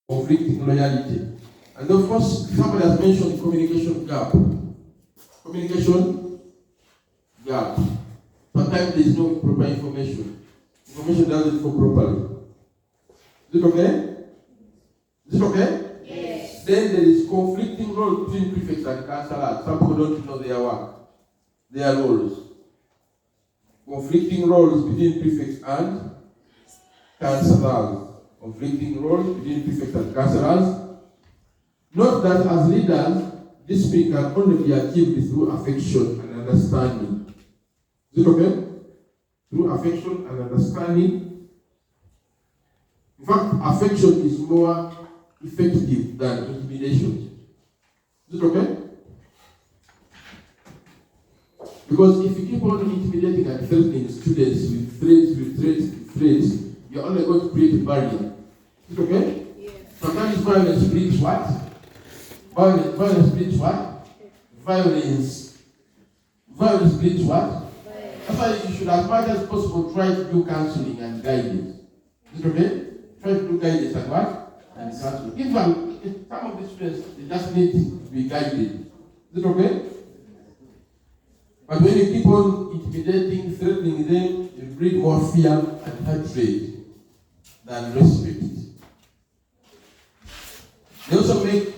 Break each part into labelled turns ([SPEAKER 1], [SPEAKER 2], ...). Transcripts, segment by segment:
[SPEAKER 1] conflicting loyalty. And of course, somebody has mentioned communication gap. Communication gap. Sometimes there is no proper information. Information doesn't flow properly. Is it okay? Is it okay?
[SPEAKER 2] Yes.
[SPEAKER 1] Then there is conflicting role between prefects and counselors. Some people don't know their work, their roles. Conflicting roles between prefects and counselors. Conflicting roles between prefects and counselors. Note that as leaders, this thing can only be achieved through affection and understanding. Is it okay? Through affection and understanding. In fact, affection is more effective than intimidation. Is it okay? Because if you keep on intimidating and threatening students with threats, you're only going to create a barrier. Is it okay?
[SPEAKER 2] Yes.
[SPEAKER 1] Sometimes violence breeds what? Violence breeds what? Violence breeds what? That's why you should, as much as possible, try to do counseling and guidance. Is it okay? Try to do guidance and what? And counseling. Even some of the students, they just need to be guided. Is it okay? But when you keep on intimidating, threatening them, you breed more fear and hatred than respect. They also make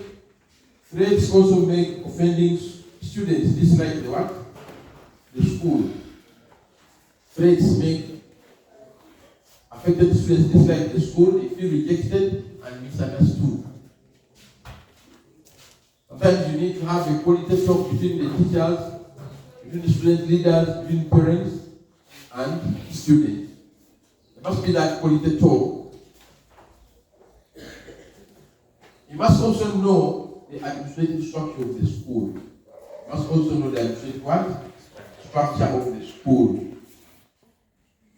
[SPEAKER 1] threats, also make offending students dislike the what? The school. Threats make affected students dislike the school, they feel rejected and misunderstood. Sometimes you need to have a quality talk between the teachers, between the student leaders, between parents and students. There must be that quality talk. You must also know the administrative structure of the school. You must also know the administrative what? Structure of the school.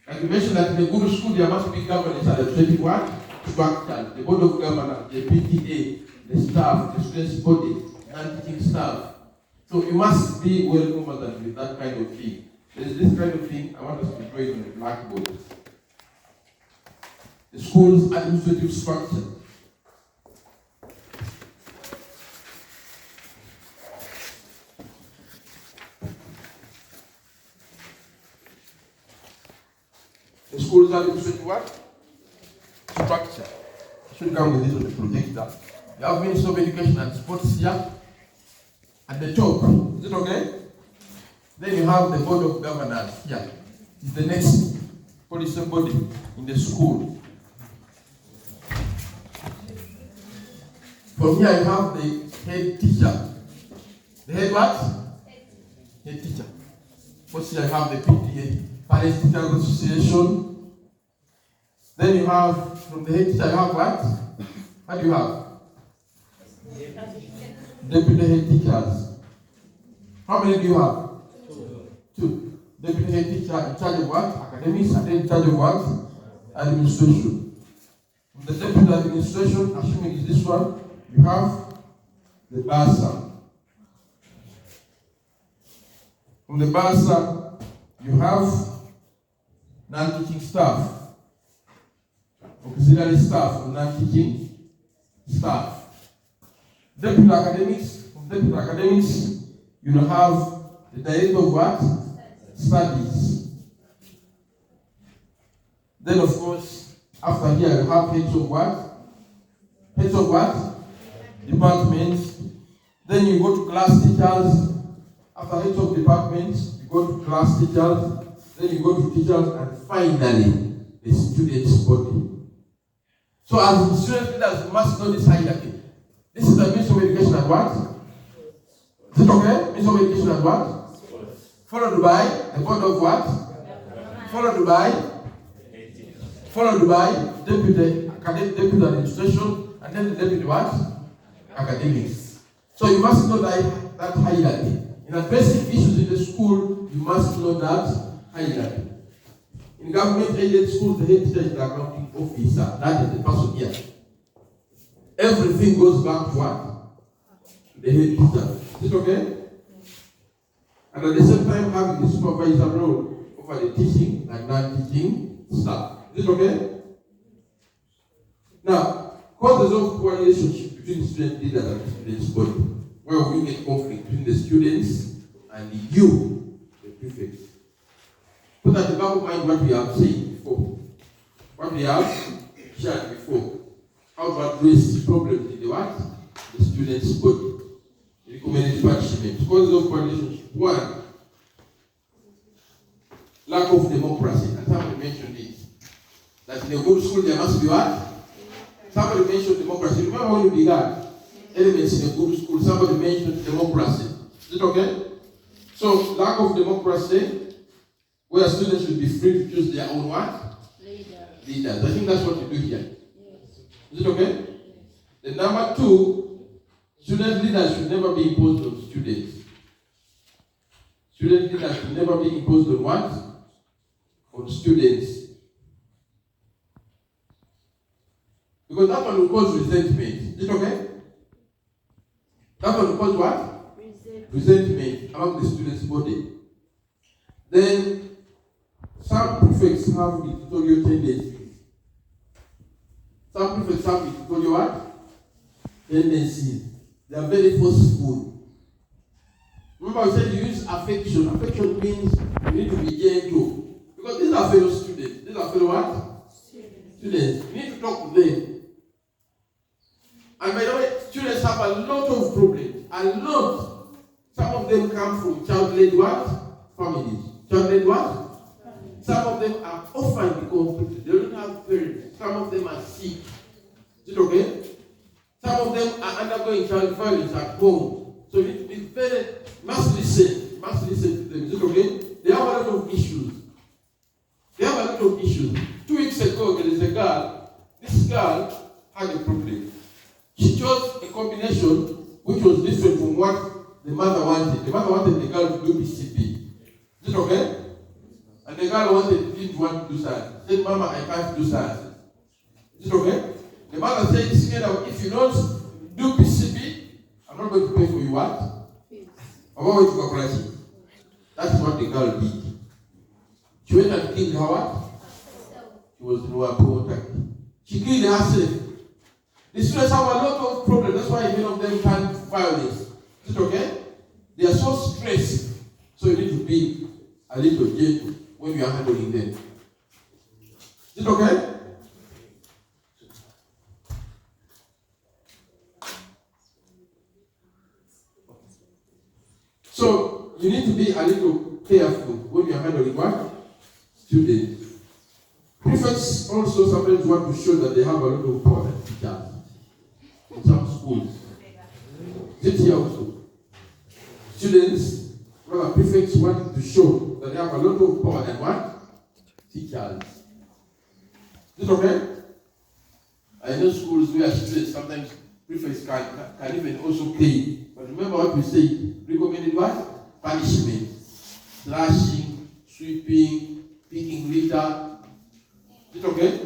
[SPEAKER 1] Like you mentioned that in a good school there must be governance and administrative what? Structure. The board of governors, the PTA, the staff, the students' body, and teaching staff. So you must be well familiar with that kind of thing. There is this kind of thing I want us to draw it on the blackboard. The school's administrative structure. The school's administrative what? Structure. I should come with this on the projector. You have Ministry of Education and Sports here. At the top, is it okay? Then you have the Board of Governors here. It's the next policy body in the school. From here you have the head teacher. The head what? Head teacher. First here you have the PTA, Parents Teachers Association. Then you have, from the head teacher you have what? What do you have? Deputy head teachers. How many do you have? Two. Deputy head teacher in charge of what? Academics, and then in charge of what? Administration. From the deputy administration, assuming it's this one, you have the bursar. From the bursar, you have non-teaching staff, auxiliary staff, or non-teaching staff. Deputy academics, from deputy academics, you will have the director of what? Studies. Then of course, after here you have heads of what? Heads of what? Departments. Then you go to class teachers. After heads of departments, you go to class teachers. Then you go to teachers, and finally, the students' body. So as student leaders, you must know this hierarchy. This is the Ministry of Education and what? Is it okay? Ministry of Education and what? Followed by the board of what? Followed by deputy administration, and then the deputy what? Academics. So you must know that hierarchy. In addressing issues in the school, you must know that hierarchy. In government-aided schools, the head teacher is the accounting officer. That is the person here. Everything goes back to what? To the head teacher. Is it okay? And at the same time, having the supervisor role over the teaching and non-teaching staff. Is it okay? Now, Causes of poor relationship between student leaders and students' body, where we get conflict between the students and you, the prefects. Put at the back of mind what we have said before, what we have shared before, how to address problems in the what? The students' body. Recommended punishment. Causes of poor relationship. 1. Lack of democracy. And somebody mentioned it. That in a good school there must be what? Somebody mentioned democracy. Remember when you began? Elements in a good school, somebody mentioned democracy. Is it okay? So, lack of democracy, where students should be free to choose their own what? Leaders. I think that's what you do here. Yes. Is it okay? Yes. Then number 2, student leaders should never be imposed on students. Student leaders should never be imposed on what? On students. Because that one will cause resentment. Is it okay? That one will cause what? Resentment among the students' body. Then, some prefects have dictatorial tendencies. Some prefects have dictatorial what? Tendencies. They are very forceful. Remember I said you use affection. Affection means you need to be gentle. Because these are fellow students. These are fellow what? Students. You need to talk to them. And by the way, students have a lot of problems. A lot. Some of them come from child-led what? Families. Child-led what? Some of them are orphaned because they don't have parents. Some of them are sick. Is it okay? Some of them are undergoing child violence at home. So you need to be must listen to them. Is it okay? They have a lot of issues. 2 weeks ago, there is a girl. This girl had a problem. She chose a combination which was different from what the mother wanted. The mother wanted the girl to do PCP. Is it okay? And the girl didn't want to do science. She said, Mama, I can't do science. Is it okay? The mother said, if you don't do PCP, I'm not going to pay for you what? I'm going to go crazy. That's what the girl did. She went and killed her what? She was in her contact. She killed herself. The students have a lot of problems. That's why many of them turn to violence. Is it okay? They are so stressed. So you need to be a little gentle when you are handling them. Is it okay? So you need to be a little careful when you are handling what? Students. Prefects also sometimes want to show that they have a lot of power than teachers. In some schools. Is it here also? Students, rather prefects want to show that they have a lot of power than what? Teachers. Is it okay? I know schools where students sometimes prefects can even also play. But remember what we said. Recommended what? Punishment. Slashing, sweeping, picking litter. Is it okay?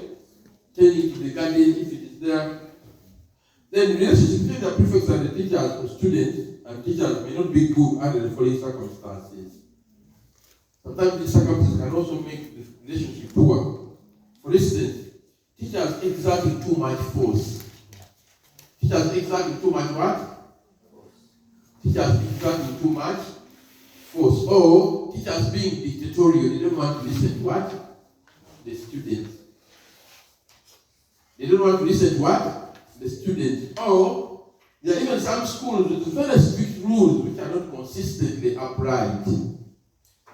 [SPEAKER 1] Tending to the garden if it is there. Then the relationship between the prefects and the teachers or students and teachers may not be good under the following circumstances. Sometimes these circumstances can also make the relationship poor. For instance, teachers exerting too much force. Teachers exerting too much what? Teachers exerting too much force. Or teachers being dictatorial. They don't want to listen to what? The students. They don't want to listen to what? The students. Or there are even some schools with very strict rules which are not consistently applied.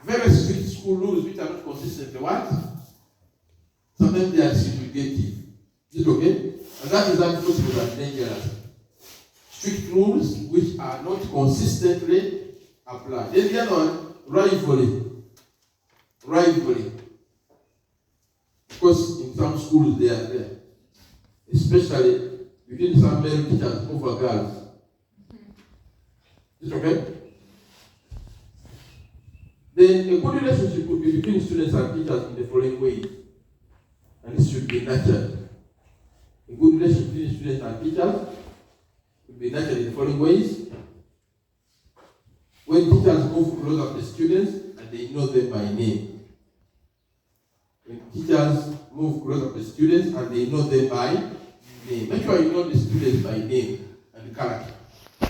[SPEAKER 1] Very strict school rules which are not consistently what? Sometimes they are segregative. Is it okay? And that is unfortunate and dangerous. Strict rules which are not consistently applied. Then the other one, rivalry. Rivalry. Because in some schools they are there. Especially between some male teachers over girls. Is it okay? Then a good relationship would be between students and teachers in the following ways. And this should be nurtured. A good relationship between students and teachers would be nurtured in the following ways. When teachers move closer to the students and they know them by name. When teachers move closer to the students and they know them by name. Make sure you know the students by name and the character.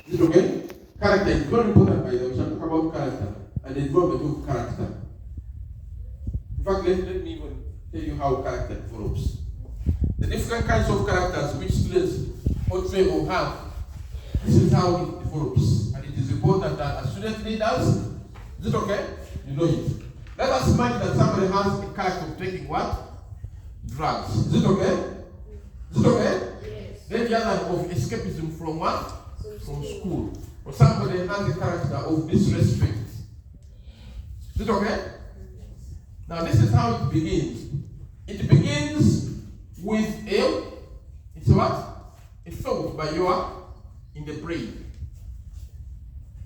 [SPEAKER 1] Is it okay? Character is very important, by the way. We shall talk about character and the development of character. In fact, let me even tell you how character develops. The different kinds of characters which students portray or have. This is how it develops. And it is important that as student leaders, is it okay? You know it. Let us imagine that somebody has a character of taking what? Drugs. Is it okay? Is it okay?
[SPEAKER 2] Yes.
[SPEAKER 1] Then the other of escapism from what? From school. Or somebody has a character of disrespect. Is it okay? Now this is how it begins. It begins with it's what? A thought by your in the brain.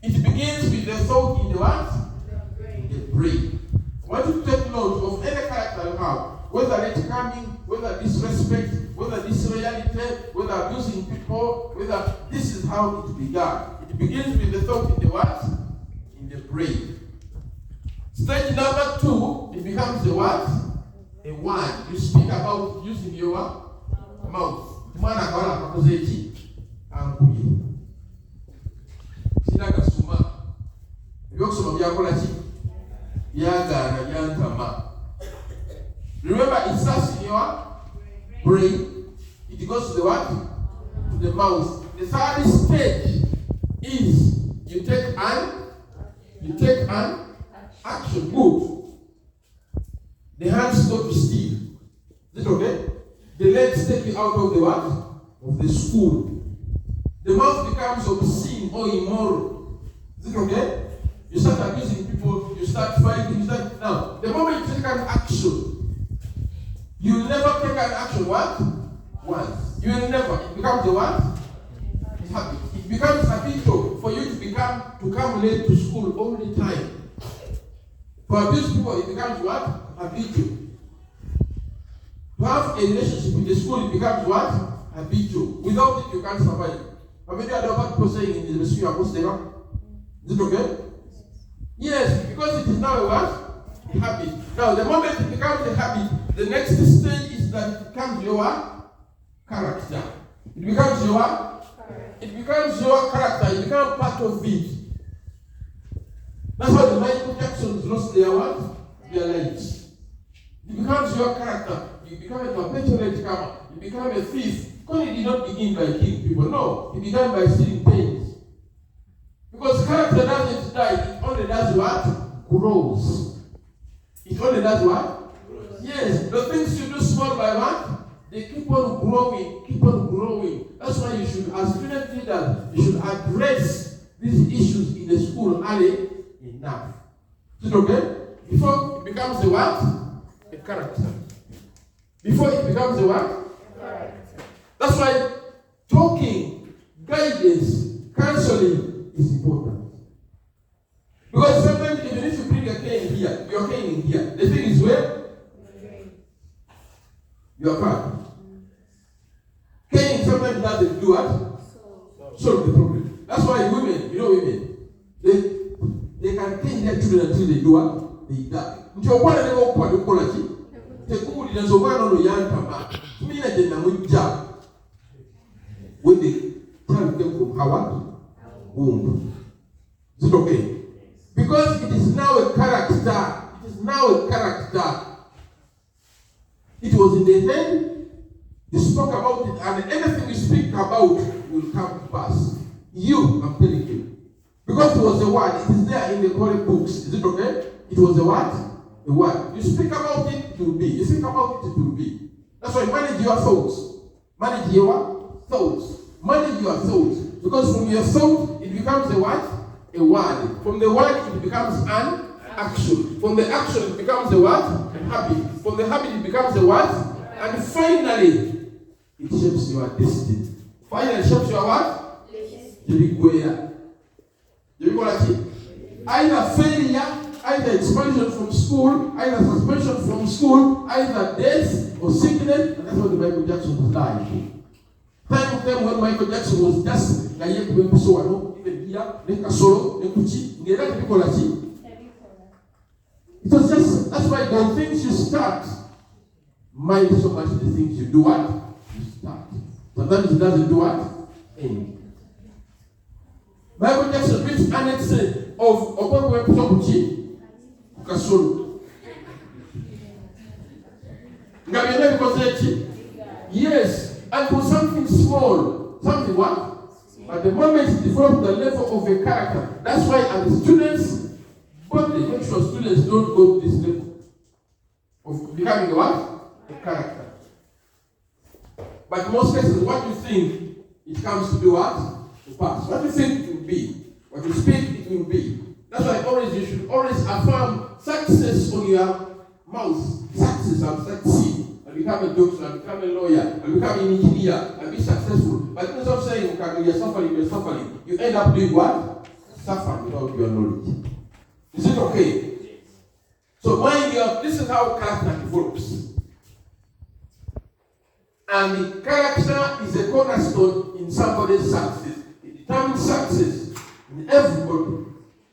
[SPEAKER 1] It begins with the thought in the what? In the brain. I want you to take note of any character you have, whether it's coming, whether disrespect, whether disloyalty, whether abusing people, whether this is how it began. It begins with the thought in the what? In the brain. Stage number 2, it becomes the what? A word. You speak about using your mouth. Remember, it starts in your brain. It goes to the what? To the mouth. The third stage is you take an action. Good. The hands go to steal. Is it okay? The legs take you out of the what? Of the school. The mouth becomes obscene or immoral. Is it okay? You start abusing people, you start fighting, now, the moment you take an action, you will never take an action what? Once. You will never. It becomes a what? A habit. It becomes habitual for you to come late to school all the time. For abuse people, it becomes what? Habitual. To have a relationship with the school, it becomes what? Habitual. Without it, you can't survive. Have you heard about people saying in the Messiah Apostera? Is it okay? Yes, because it is now a what? A habit. Now, the moment it becomes a habit, the next stage is that it becomes your character. It becomes your It becomes your character. It becomes part of it. That's why the Michael Jacksons lost their what? Their lives. It becomes your character. You become a perpetual comer. You become a thief. Because it did not begin by killing people. No, it began by stealing things. Because character doesn't die. It only does what? Grows. It only does what? Grows. Yes. The things you do small by what? They keep on growing. Keep on growing. That's why you should, as student leaders, you should address these issues in the school early enough. Is it okay? Before it becomes a what? A character. Before it becomes a what? Character. That's why talking, guidance, counseling is important. Because sometimes even if you bring a cane here, your cane in here, the thing is where? Your car. Cane sometimes doesn't do what? Solve the problem. That's why women, they can cane their children until they do what? They die. Until one of them will call the quality. The cool is a one on the young papa. When the child came from Howard womb. Is it okay? Because it is now a character. It is now a character. It was in the head. You spoke about it, and anything you speak about will come to pass. You, I'm telling you. Because it was a word. It is there in the holy books. Is it okay? It was a what? A word. You speak about it, it will be. You think about it, it will be. That's why manage your thoughts. Manage your thoughts. Manage your thoughts. Because from your thought, it becomes a what? A word. From the word, it becomes an action. From the action, it becomes a what? A habit. From the habit, it becomes a what? And finally, it shapes your destiny. Finally, it shapes your what? Either failure, either expulsion from school, either suspension from school, either death or sickness. And that's what the Michael Jackson was like. Time of them when Michael Jackson was just like even here, it was just, that's why the things you start mind so much the things you do what? You start. Sometimes it doesn't do what? End. Bible text which annex of Okwekwe Sokuchi Kasulu. Ngabiyene because yes, and for something small, something what? But the moment you develop the level of a character, that's why as the students, but they make sure students don't go to this level of becoming a what? A character. But most cases, what you think it comes to do what? To pass. What you think it will be, what you speak it will be. That's why you should always affirm success on your mouth. Success and succeed. And become a doctor, and become a lawyer, and become an engineer, and be successful. But instead of saying you're suffering, you end up doing what? Suffering without your knowledge. Is it okay? So mind you, this is how character develops. And the character is a cornerstone in somebody's success. It determines success in everybody.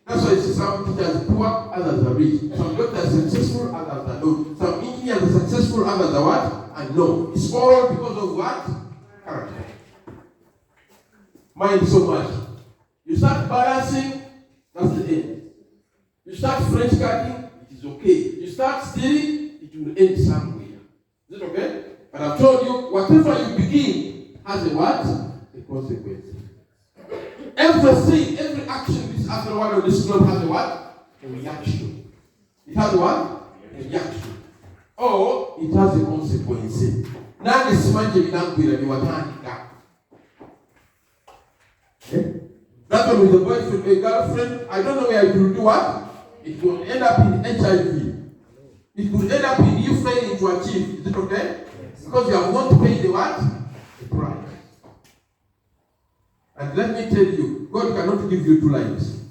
[SPEAKER 1] That's why you see some teachers are poor, others are rich. Some doctors are successful, others are not. Some engineers are successful, others are what? And no. It's all because of what? Character. Mind so much. You start balancing, that's the end. You start French cutting, it is okay. You start stealing, it will end somewhere. Is it okay? But I've told you, whatever you begin has a what? A consequence. Everything, every action this after one of this globe has a what? A reaction. It has a what? A reaction. Or it has a consequence. Now the smudge language you are that one with a boyfriend, a girlfriend, I don't know where it will do what? It will end up in HIV. It will end up in you failing to achieve. Is it okay? Because you have not paid the what? The price. And let me tell you, God cannot give you two lives.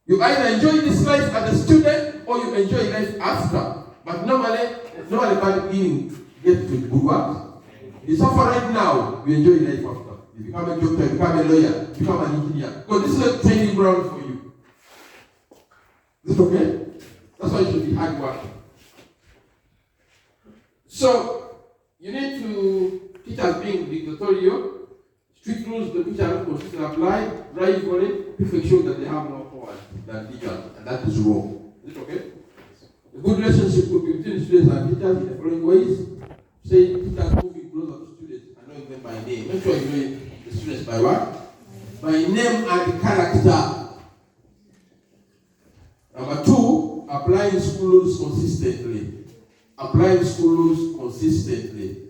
[SPEAKER 1] You either enjoy this life as a student or you enjoy life after. But normally bad beginning gets to good what? You suffer right now, you enjoy life after. You become a doctor, you become a lawyer, you become an engineer. So this is a training ground for you. Is it okay? That's why it should be hard work. So, you need to teach us being dictatorial, strict rules the which are not consistent apply, drive for it, perfect show that they have more power than teachers, and that is wrong. Is it okay? A good relationship could be between students and teachers in the following ways. Say teachers moving closer to students and knowing them by name. Make sure you know the students by what? By name and character. Number 2, applying school rules consistently. Applying school rules consistently.